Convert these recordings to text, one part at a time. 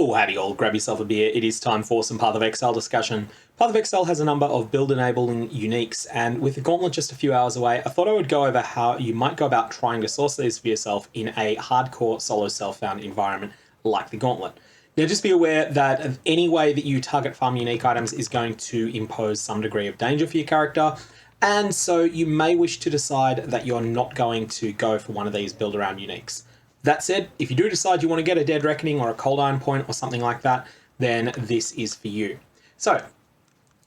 Oh, howdy all, grab yourself a beer. It is time for some Path of Exile discussion. Path of Exile has a number of build-enabling uniques, and with the Gauntlet just a few hours away, I thought I would go over how you might go about trying to source these for yourself in a hardcore solo self-found environment like the Gauntlet. Now, just be aware that any way that you target farm unique items is going to impose some degree of danger for your character, and so you may wish to decide that you're not going to go for one of these build-around uniques. That said, if you do decide you want to get a Dead Reckoning or a Cold Iron Point or something like that, then this is for you. So,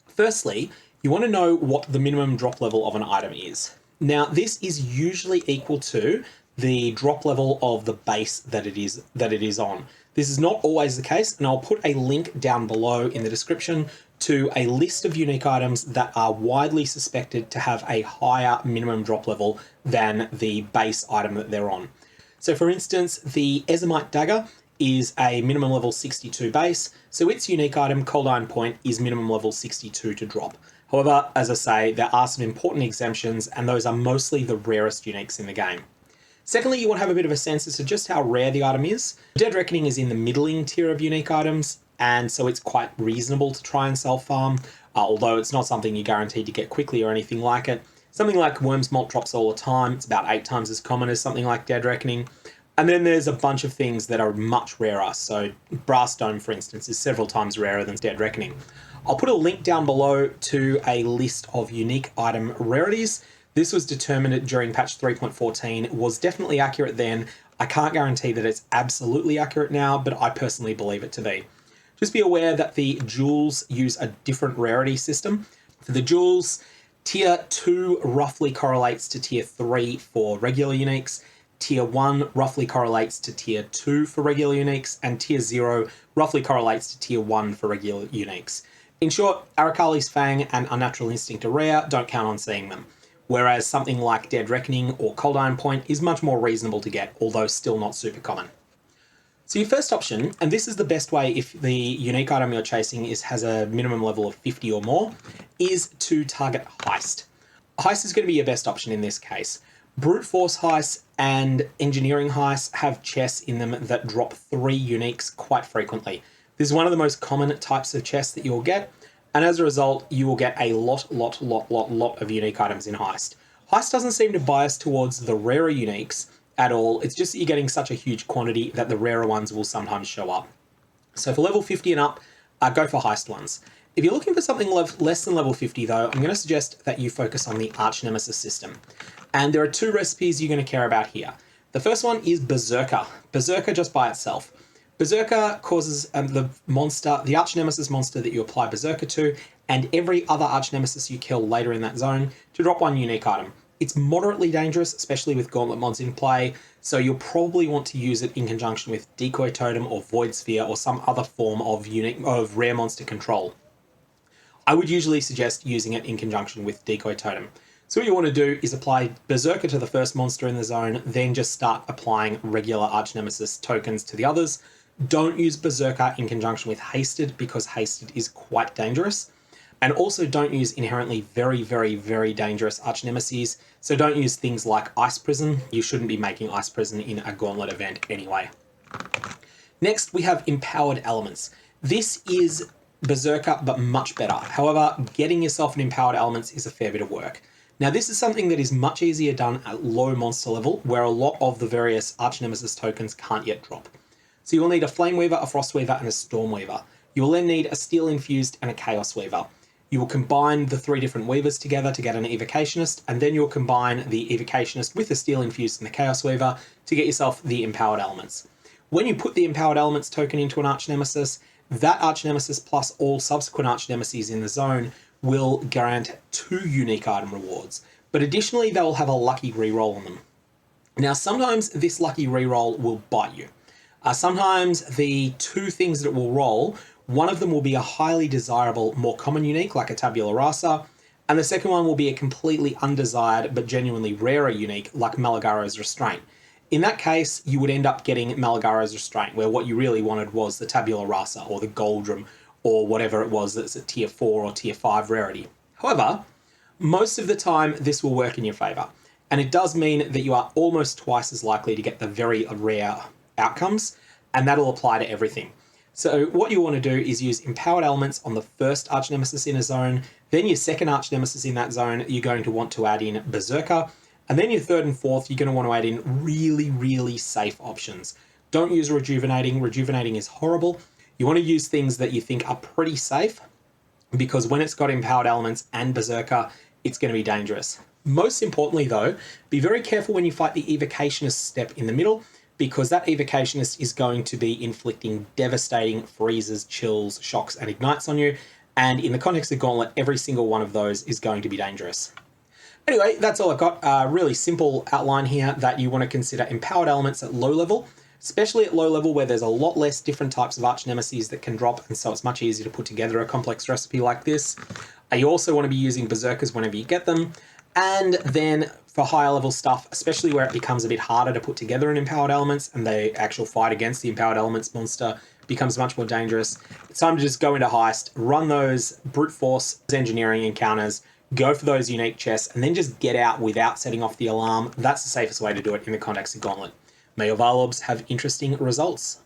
firstly, you want to know what the minimum drop level of an item is. Now, this is usually equal to the drop level of the base that it is on. This is not always the case, and I'll put a link down below in the description to a list of unique items that are widely suspected to have a higher minimum drop level than the base item that they're on. So for instance, the Ezomite Dagger is a minimum level 62 base, so its unique item, Cold Iron Point, is minimum level 62 to drop. However, as I say, there are some important exemptions, and those are mostly the rarest uniques in the game. Secondly, you want to have a bit of a sense as to just how rare the item is. Dead Reckoning is in the middling tier of unique items, and so it's quite reasonable to try and self-farm, although it's not something you're guaranteed to get quickly or anything like it. Something like Worm's Malt drops all the time. It's about 8 times as common as something like Dead Reckoning. And then there's a bunch of things that are much rarer. So Brass Dome, for instance, is several times rarer than Dead Reckoning. I'll put a link down below to a list of unique item rarities. This was determined during patch 3.14. It was definitely accurate then. I can't guarantee that it's absolutely accurate now, but I personally believe it to be. Just be aware that the jewels use a different rarity system. For the jewels, Tier 2 roughly correlates to Tier 3 for regular uniques, Tier 1 roughly correlates to Tier 2 for regular uniques, and Tier 0 roughly correlates to Tier 1 for regular uniques. In short, Arakali's Fang and Unnatural Instinct are rare, don't count on seeing them, whereas something like Dead Reckoning or Cold Iron Point is much more reasonable to get, although still not super common. So your first option, and this is the best way if the unique item you're chasing has a minimum level of 50 or more, is to target Heist. Heist is going to be your best option in this case. Brute Force Heist and Engineering Heist have chests in them that drop 3 uniques quite frequently. This is one of the most common types of chests that you'll get, and as a result, you will get a lot of unique items in Heist. Heist doesn't seem to bias towards the rarer uniques at all. It's just that you're getting such a huge quantity that the rarer ones will sometimes show up. So for level 50 and up, go for Heist ones. If you're looking for something less than level 50 though, I'm going to suggest that you focus on the Archnemesis system. And there are 2 recipes you're going to care about here. The first one is Berserker. Berserker just by itself. Berserker causes the Archnemesis monster that you apply Berserker to, and every other Archnemesis you kill later in that zone, to drop 1 unique item. It's moderately dangerous, especially with Gauntlet mods in play, so you'll probably want to use it in conjunction with Decoy Totem or Void Sphere or some other form of rare monster control. I would usually suggest using it in conjunction with Decoy Totem. So what you want to do is apply Berserker to the first monster in the zone, then just start applying regular Archnemesis tokens to the others. Don't use Berserker in conjunction with Hasted, because Hasted is quite dangerous. And also don't use inherently very dangerous Archnemesis. So don't use things like Ice Prison. You shouldn't be making Ice Prison in a Gauntlet event anyway. Next, we have Empowered Elements. This is Berserker, but much better. However, getting yourself an Empowered Elements is a fair bit of work. Now, this is something that is much easier done at low monster level, where a lot of the various Archnemesis tokens can't yet drop. So you will need a Flame Weaver, a Frost Weaver, and a Storm Weaver. You will then need a Steel Infused and a Chaos Weaver. You will combine the 3 different Weavers together to get an Evocationist, and then you'll combine the Evocationist with the Steel Infused and the Chaos Weaver to get yourself the Empowered Elements. When you put the Empowered Elements token into an Archnemesis, that Archnemesis plus all subsequent Archnemesis in the zone will grant 2 unique item rewards, but additionally they will have a lucky reroll on them. Now sometimes this lucky reroll will bite you. Sometimes the 2 things that it will roll, one of them will be a highly desirable, more common unique, like a Tabula Rasa, and the second one will be a completely undesired but genuinely rarer unique, like Malagaro's Restraint. In that case, you would end up getting Malagaro's Restraint, where what you really wanted was the Tabula Rasa, or the Goldrum, or whatever it was that's a Tier 4 or Tier 5 rarity. However, most of the time this will work in your favour, and it does mean that you are almost twice as likely to get the very rare outcomes, and that'll apply to everything. So what you want to do is use empowered elements on the first Archnemesis in a zone, then your second Archnemesis in that zone, you're going to want to add in Berserker, and then your third and fourth, you're going to want to add in really, really safe options. Don't use Rejuvenating. Rejuvenating is horrible. You want to use things that you think are pretty safe, because when it's got empowered elements and Berserker, it's going to be dangerous. Most importantly though, be very careful when you fight the Evocationist step in the middle, because that Evocationist is going to be inflicting devastating freezes, chills, shocks, and ignites on you. And in the context of Gauntlet, every single one of those is going to be dangerous. Anyway, that's all I've got. A really simple outline here that you want to consider empowered elements at low level, especially at low level where there's a lot less different types of Archnemesis that can drop, and so it's much easier to put together a complex recipe like this. You also want to be using Berserkers whenever you get them. And then for higher level stuff, especially where it becomes a bit harder to put together an empowered elements and the actual fight against the empowered elements monster becomes much more dangerous, it's time to just go into Heist, run those brute force engineering encounters, go for those unique chests, and then just get out without setting off the alarm. That's the safest way to do it in the context of Gauntlet. May your Varlobs have interesting results.